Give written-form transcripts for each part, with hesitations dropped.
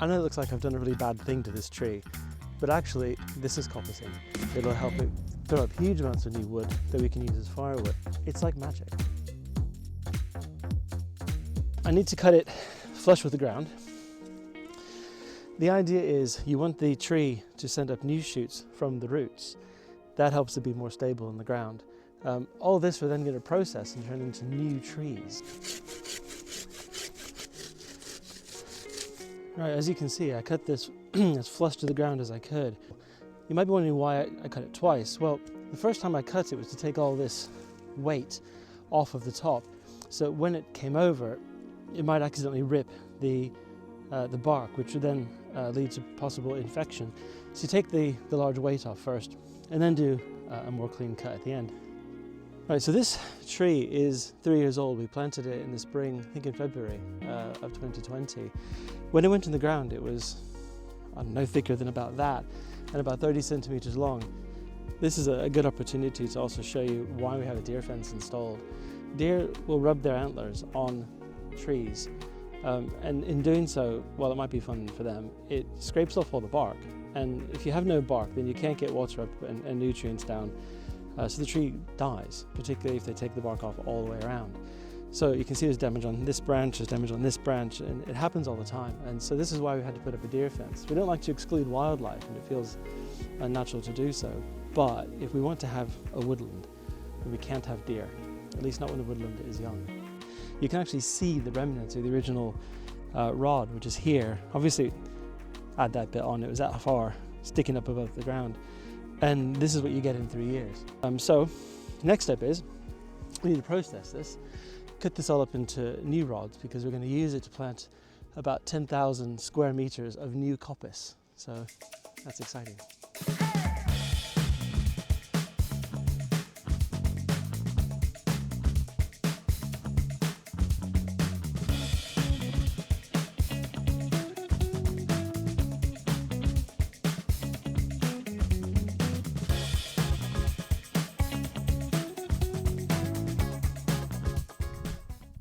I know it looks like I've done a really bad thing to this tree, but actually this is coppicing. It'll help it throw up huge amounts of new wood that we can use as firewood. It's like magic. I need to cut it flush with the ground. The idea is you want the tree to send up new shoots from the roots. That helps it be more stable in the ground. All this we're then going to process and turn into new trees. Right, as you can see, I cut this as flush to the ground as I could. You might be wondering why I cut it twice. Well, the first time I cut it was to take all this weight off of the top. So when it came over, it might accidentally rip the bark, which would then lead to possible infection. So you take the large weight off first and then do a more clean cut at the end. Right, so this tree is 3 years old. We planted it in the spring, I think in February of 2020. When it went in the ground, it was, I don't know, thicker than about that and about 30 centimeters long. This is a good opportunity to also show you why we have a deer fence installed. Deer will rub their antlers on trees, and in doing so, while it might be fun for them, it scrapes off all the bark. And if you have no bark, then you can't get water up and nutrients down. So the tree dies, particularly if they take the bark off all the way around. So you can see there's damage on this branch, there's damage on this branch, and it happens all the time. And so this is why we had to put up a deer fence. We don't like to exclude wildlife, and it feels unnatural to do so. But if we want to have a woodland, then we can't have deer, at least not when the woodland is young. You can actually see the remnants of the original rod, which is here. Obviously, add that bit on, it was that far, sticking up above the ground. And this is what you get in 3 years. So next step is we need to process this, cut this all up into new rods, because we're going to use it to plant about 10,000 square meters of new coppice. So that's exciting.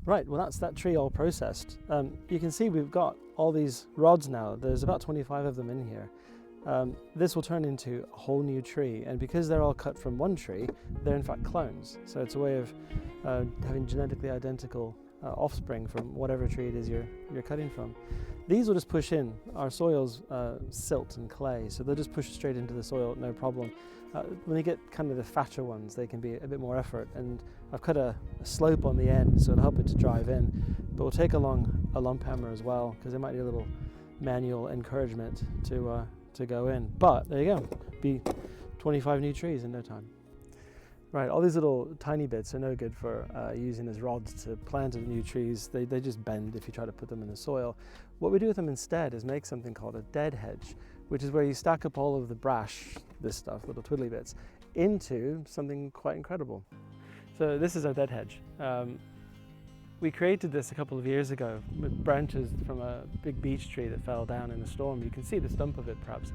Right, well that's that tree all processed. You can see we've got all these rods now. There's about 25 of them in here. This will turn into a whole new tree, and because they're all cut from one tree, they're in fact clones. So it's a way of having genetically identical offspring from whatever tree it is you're cutting from. These will just push in. Our soil's silt and clay, so they'll just push straight into the soil, no problem. When they get kind of the fatter ones, they can be a bit more effort, and I've cut a slope on the end so it'll help it to drive in, but we'll take along a lump hammer as well, because they might need a little manual encouragement to go in. But there you go, be 25 new trees in no time. Right, all these little tiny bits are no good for using as rods to plant new trees. They just bend if you try to put them in the soil. What we do with them instead is make something called a dead hedge, which is where you stack up all of the brash, this stuff, little twiddly bits, into something quite incredible. So this is our dead hedge. We created this a couple of years ago with branches from a big beech tree that fell down in a storm. You can see the stump of it perhaps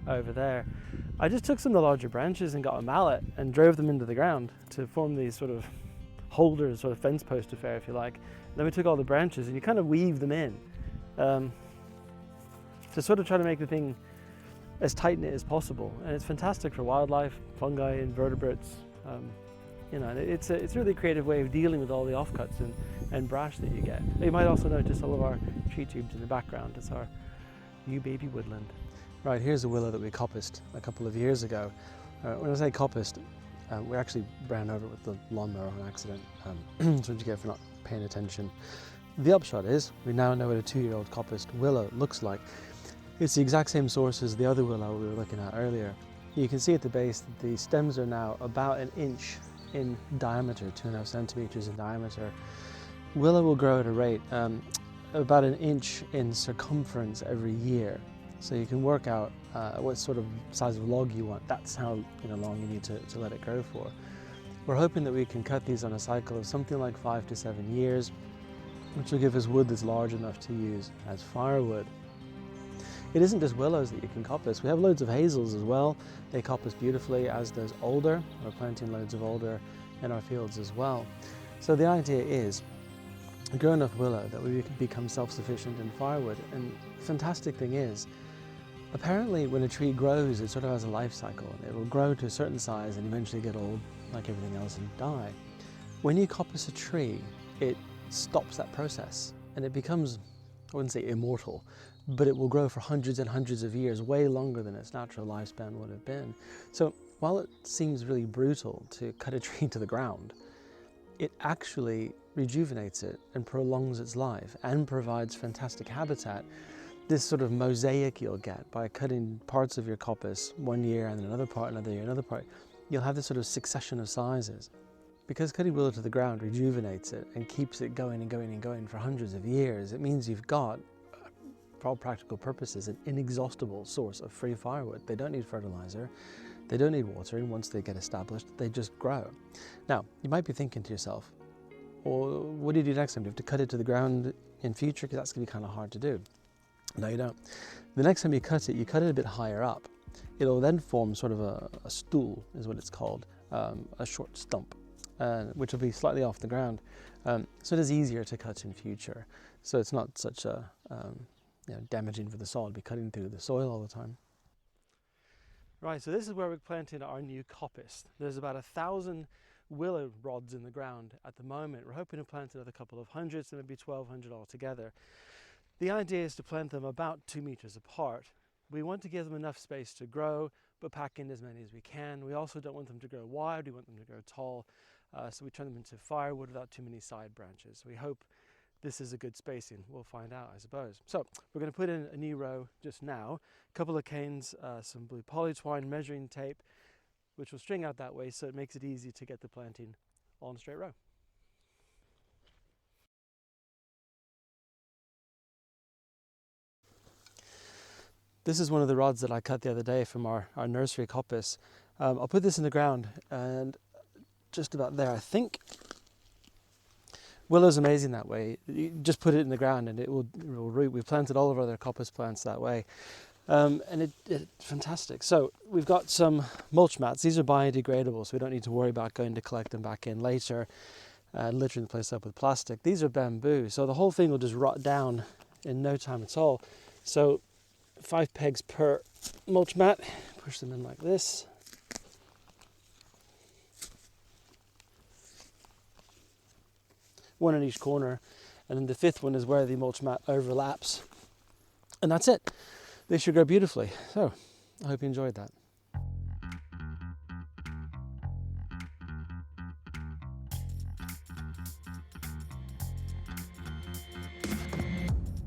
over there. I just took some of the larger branches and got a mallet and drove them into the ground to form these sort of holders, sort of fence post affair if you like. Then we took all the branches and you kind of weave them in to sort of try to make the thing as tight-knit as possible. And it's fantastic for wildlife, fungi, invertebrates. You know, it's a really creative way of dealing with all the offcuts and brash that you get. You might also notice all of our tree tubes in the background. It's our new baby woodland. Right, here's a willow that we coppiced a couple of years ago. When I say coppiced, we actually ran over it with the lawnmower on accident. That's what you get for not paying attention. The upshot is, we now know what a 2-year-old coppiced willow looks like. It's the exact same source as the other willow we were looking at earlier. You can see at the base that the stems are now about 1 inch in diameter, 2.5 centimeters in diameter. Willow will grow at a rate about 1 inch in circumference every year. So you can work out what sort of size of log you want. That's how long you need to let it grow for. We're hoping that we can cut these on a cycle of something like 5 to 7 years, which will give us wood that's large enough to use as firewood. It isn't just willows that you can coppice. We have loads of hazels as well. They coppice beautifully, as does alder. We're planting loads of alder in our fields as well. So the idea is grow enough willow that we can become self-sufficient in firewood. And the fantastic thing is, apparently when a tree grows, it sort of has a life cycle. It will grow to a certain size and eventually get old like everything else and die. When you coppice a tree, it stops that process and it becomes, I wouldn't say immortal, but it will grow for hundreds and hundreds of years, way longer than its natural lifespan would have been. So while it seems really brutal to cut a tree to the ground, it actually rejuvenates it and prolongs its life and provides fantastic habitat. This sort of mosaic you'll get by cutting parts of your coppice one year and then another part, another year, another part, you'll have this sort of succession of sizes. Because cutting willow to the ground rejuvenates it and keeps it going and going and going for hundreds of years, it means you've got, for all practical purposes, an inexhaustible source of free firewood. They don't need fertilizer, they don't need watering. Once they get established, they just grow. Now, you might be thinking to yourself, well, what do you do next time? Do you have to cut it to the ground in future? Because that's going to be kind of hard to do. No, you don't. The next time you cut it a bit higher up. It'll then form sort of a stool, is what it's called, a short stump, which will be slightly off the ground. So it is easier to cut in future. So it's not such a damaging for the soil to be cutting through the soil all the time. Right, so this is where we're planting our new coppice. There's about 1,000 willow rods in the ground at the moment. We're hoping to plant another couple of hundred, so maybe 1,200 altogether. The idea is to plant them about 2 meters apart. We want to give them enough space to grow, but pack in as many as we can. We also don't want them to grow wide, we want them to grow tall, so we turn them into firewood without too many side branches. We hope this is a good spacing. We'll find out, I suppose. So we're going to put in a new row just now, a couple of canes, some blue poly twine, measuring tape, which will string out that way so it makes it easy to get the planting all in a straight row. This is one of the rods that I cut the other day from our nursery coppice. I'll put this in the ground and just about there, I think. Willow's amazing that way. You just put it in the ground and it will root. We planted all of our other coppice plants that way. And it's fantastic. So we've got some mulch mats. These are biodegradable, so we don't need to worry about going to collect them back in later and littering the place up with plastic. These are bamboo, so the whole thing will just rot down in no time at all. So 5 pegs per mulch mat. Push them in like this. One in each corner, and then the 5th one is where the mulch mat overlaps. And that's it. They should grow beautifully. So I hope you enjoyed that.